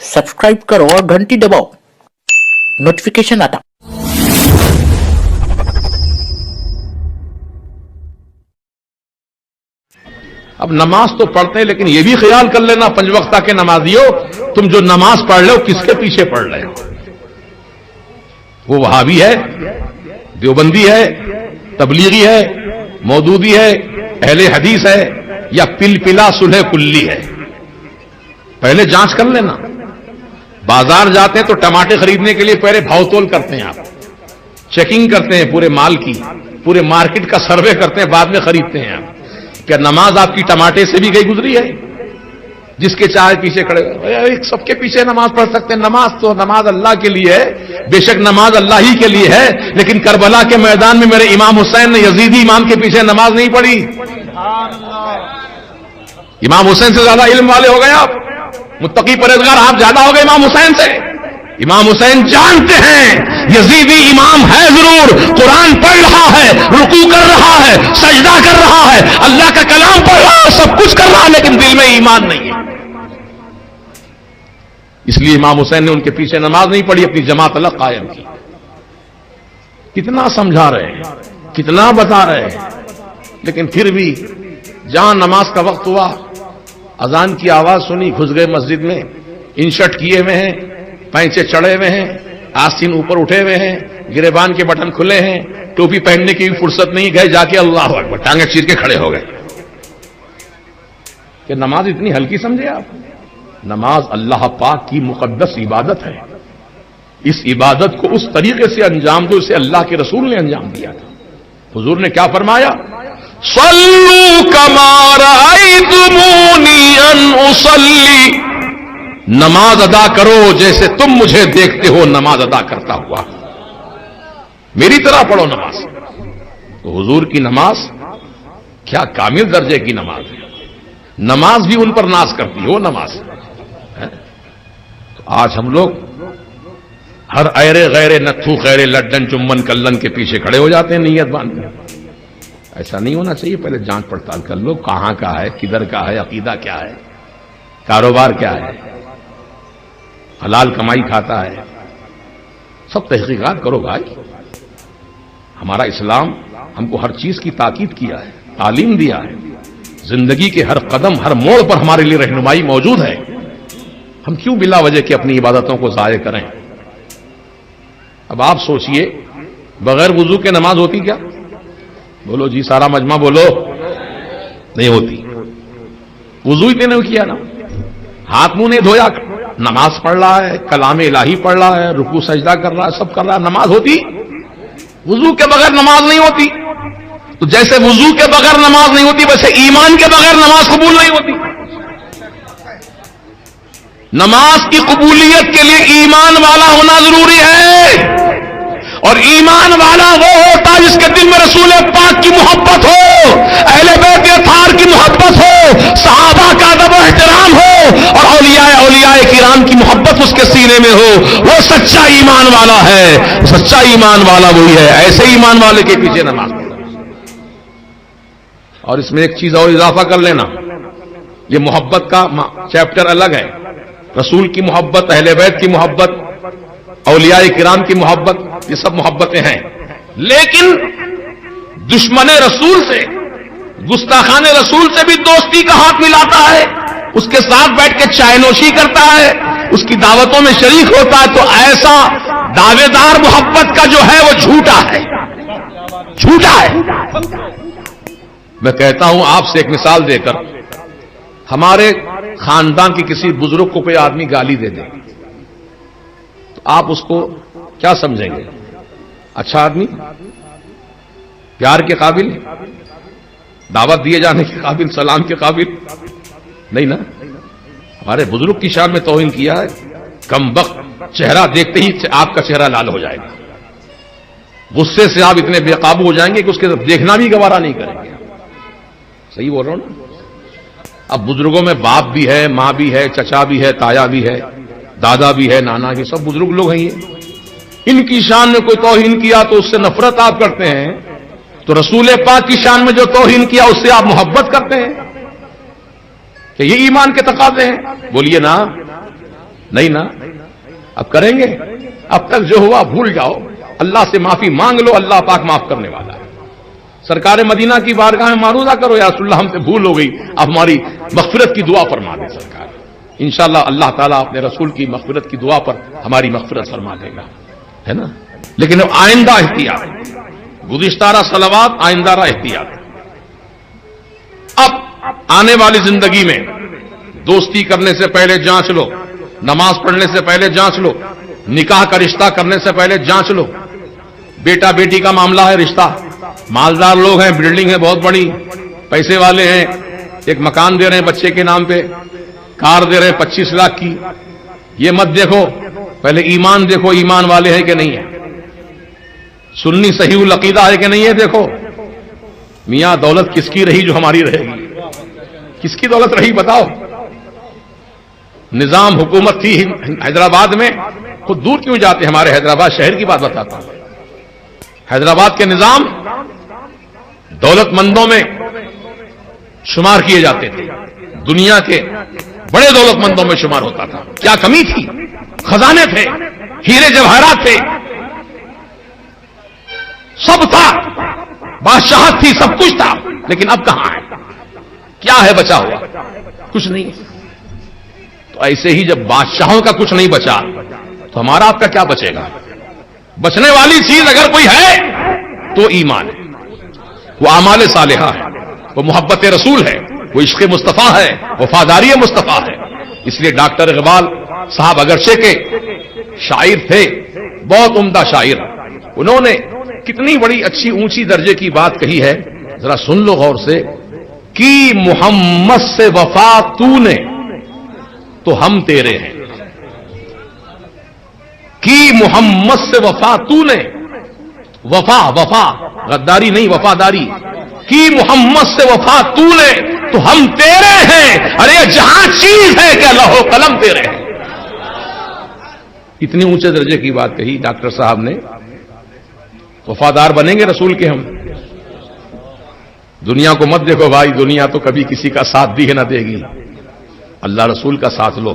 Subscribe करो और घंटी दबाओ, नोटिफिकेशन आता। अब नमाज तो पढ़ते हैं, लेकिन यह भी ख्याल कर लेना पंज वक्ता के नमाजियों, तुम जो नमाज पढ़ रहे हो किसके पीछे पढ़ रहे हो? वो वहाबी है, देवबंदी है, तबलीगी है, मौदूदी है, अहले हदीस है, या पिलपिला सुलह कुल्ली है? पहले जांच कर लेना। बाजार जाते हैं तो टमाटर खरीदने के लिए पहले भावतोल करते हैं, आप चेकिंग करते हैं पूरे माल की, पूरे मार्केट का सर्वे करते हैं, बाद में खरीदते हैं आप। क्या नमाज आपकी टमाटे से भी गई गुजरी है? जिसके चाहे पीछे खड़े, सबके पीछे नमाज पढ़ सकते हैं। नमाज अल्लाह के लिए है, बेशक नमाज अल्लाह ही के लिए है, लेकिन करबला के मैदान में मेरे इमाम हुसैन ने यजीदी इमाम के पीछे नमाज नहीं पढ़ी। इमाम हुसैन से ज्यादा इल्म वाले हो गए आप, मुत्तकी परहेजगार आप ज्यादा हो गए इमाम हुसैन से। इमाम हुसैन जानते हैं यजीदी इमाम है जरूर, कुरान पढ़ रहा है, रुकू कर रहा है, सजदा कर रहा है, अल्लाह का कलाम पढ़ रहा है, सब कुछ कर रहा है, लेकिन दिल में ईमान नहीं है। इसलिए इमाम हुसैन ने उनके पीछे नमाज नहीं पढ़ी, अपनी जमात अलग कायम की। कितना समझा रहे हैं, कितना बता रहे हैं, लेकिन फिर भी जहां नमाज का वक्त हुआ, अजान की आवाज सुनी, घुस गए मस्जिद में, इनशर्ट किए हुए हैं, पैंचे चढ़े हुए हैं, आस्तीन ऊपर उठे हुए हैं, गिरेबान के बटन खुले हैं, टोपी पहनने की भी फुर्सत नहीं, गए जाके अल्लाह अकबर टांगे चीर के खड़े हो गए। कि नमाज इतनी हल्की समझे आप? नमाज अल्लाह पाक की मुकद्दस इबादत है। इस इबादत को उस तरीके से अंजाम दो, इसे अल्लाह के रसूल ने अंजाम दिया था। हुजूर ने क्या फरमाया? सल्लू कमा रअयतुमूनी अन उसल्ली, नमाज अदा करो जैसे तुम मुझे देखते हो नमाज अदा करता हुआ, मेरी तरह पढ़ो नमाज। तो हुजूर की नमाज क्या कामिल दर्जे की नमाज है। नमाज भी उन पर नाज करती है, वो नमाज है। तो आज हम लोग हर ऐरे गैरे नत्थू खैरे लड्डन चुम्बन कल्लन के पीछे खड़े हो जाते हैं नीयत बांध के। ऐसा नहीं होना चाहिए। पहले जांच पड़ताल कर लो, कहां का है, किधर का है, अकीदा क्या है, कारोबार क्या है, हलाल कमाई खाता है, सब तहकीकात करो भाई। हमारा इस्लाम हमको हर चीज की ताकीद किया है, तालीम दिया है, जिंदगी के हर कदम हर मोड़ पर हमारे लिए रहनुमाई मौजूद है। हम क्यों बिला वजह की अपनी इबादतों को जाये करें? अब आप सोचिए, बगैर वुजू के नमाज होती क्या? बोलो जी, सारा मजमा बोलो। नहीं होती। वुजू ही नहीं किया ना, हाथ मुंह नहीं धोया, नमाज पढ़ रहा है, कलाम इलाही पढ़ रहा है, रुकू सजदा कर रहा है, सब कर रहा है, नमाज होती? वुजू के बगैर नमाज नहीं होती। तो जैसे वुजू के बगैर नमाज नहीं होती, वैसे ईमान के बगैर नमाज कबूल नहीं होती। नमाज की कबूलियत के लिए ईमान वाला होना जरूरी है, और ईमान वाला वो होता है जिसके दिल में रसूल पाक की मोहब्बत हो, अहले बैत अतार की मोहब्बत हो, सहाबा का अदब और एहतराम हो, और औलियाए किराम की मोहब्बत उसके सीने में हो। वो सच्चा ईमान वाला है। सच्चा ईमान वाला वही है। ऐसे ईमान वाले के पीछे नमाज पढ़ो। और इसमें एक चीज और इजाफा कर लेना, ये मोहब्बत का चैप्टर अलग है। रसूल की मोहब्बत, अहले बैत की मोहब्बत, औलियाए किराम की मोहब्बत, ये सब मोहब्बतें हैं। लेकिन दुश्मन रसूल से, गुस्ताखान रसूल से भी दोस्ती का हाथ मिलाता है, उसके साथ बैठ के चायनोशी करता है, उसकी दावतों में शरीक होता है, तो ऐसा दावेदार मोहब्बत का जो है वो झूठा है, झूठा है। मैं कहता हूं आपसे एक मिसाल देकर, हमारे खानदान के किसी बुजुर्ग को कोई आदमी गाली दे दे, तो आप उसको क्या समझेंगे? अच्छा आदमी, प्यार के काबिल, दावत दिए जाने के काबिल, सलाम के काबिल नहीं ना। हमारे बुजुर्ग की शान में तौहीन किया है, कम वक्त चेहरा देखते ही आपका चेहरा लाल हो जाएगा, गुस्से से आप इतने बेकाबू हो जाएंगे कि उसके देखना भी गवारा नहीं करेंगे। सही बोल रहा हूं ना? अब बुजुर्गों में बाप भी है, मां भी है, चचा भी है, ताया भी है, दादा भी है, नाना भी, सब बुजुर्ग लोग हैं ये। इनकी शान में कोई तौहीन किया तो उससे नफरत आप करते हैं, तो रसूल पाक की शान में जो तौहीन किया उससे आप मोहब्बत करते हैं। कि ये ईमान के तकाजे हैं? बोलिए ना। نہیں نا، اب کریں گے؟ اب تک جو ہوا بھول جاؤ، اللہ سے معافی مانگ لو، اللہ پاک معاف کرنے والا ہے۔ سرکار مدینہ کی بارگاہ میں معروضہ کرو، یا رسول اللہ ہم سے بھول ہو گئی، اب ہماری مغفرت کی دعا فرما دے سرکار۔ انشاءاللہ اللہ تعالیٰ اپنے رسول کی مغفرت کی دعا پر ہماری مغفرت فرما دے گا، ہے نا؟ لیکن آئندہ احتیاط، گزشتہ صلوات، آئندہ احتیاط۔ اب آنے والی زندگی میں دوستی کرنے سے پہلے جانچ لو، نماز پڑھنے سے پہلے جانچ لو، نکاح کا رشتہ کرنے سے پہلے جانچ لو۔ بیٹا بیٹی کا معاملہ ہے، رشتہ، مالدار لوگ ہیں، بلڈنگ ہے بہت بڑی، پیسے والے ہیں، ایک مکان دے رہے ہیں بچے کے نام پہ، کار دے رہے ہیں 25 لاکھ کی، یہ مت دیکھو، پہلے ایمان دیکھو، ایمان والے ہیں کہ نہیں ہے، سنی صحیح العقیدہ ہے کہ نہیں ہے دیکھو۔ میاں دولت کس کی رہی جو ہماری رہے گی؟ کس کی دولت رہی بتاؤ؟ نظام حکومت تھی حیدرآباد میں، خود دور کیوں جاتے، ہمارے حیدرآباد شہر کی بات بتاتا ہوں۔ حیدرآباد کے نظام دولت مندوں میں شمار کیے جاتے تھے، دنیا کے بڑے دولت مندوں میں شمار ہوتا تھا۔ کیا کمی تھی؟ خزانے تھے، ہیرے جواہرات تھے، سب تھا، بادشاہت تھی، سب کچھ تھا، لیکن اب کہاں ہے؟ کیا ہے بچا ہوا؟ کچھ نہیں۔ تو ایسے ہی جب بادشاہوں کا کچھ نہیں بچا تو ہمارا آپ کا کیا بچے گا؟ بچنے والی چیز اگر کوئی ہے تو ایمان ہے، وہ اعمال صالحہ ہے، وہ محبت رسول ہے، وہ عشق مصطفیٰ ہے، وفاداری مصطفیٰ ہے۔ اس لیے ڈاکٹر اقبال صاحب اگرچہ کے شاعر تھے، بہت عمدہ شاعر، انہوں نے کتنی بڑی اچھی اونچی درجے کی بات کہی ہے، ذرا سن لو غور سے۔ کی محمد سے وفا تو نے تو ہم تیرے ہیں، کی محمد سے وفا تو نے، وفا وفا غداری نہیں، وفاداری، کی محمد سے وفا تو نے تو ہم تیرے ہیں، ارے جہاں چیز ہے کہ لوح و قلم تیرے ہیں۔ اتنی اونچے درجے کی بات کہی ڈاکٹر صاحب نے۔ وفادار بنیں گے رسول کے ہم؟ دنیا کو مت دیکھو بھائی، دنیا تو کبھی کسی کا ساتھ بھی نہ دے گی، اللہ رسول کا ساتھ لو۔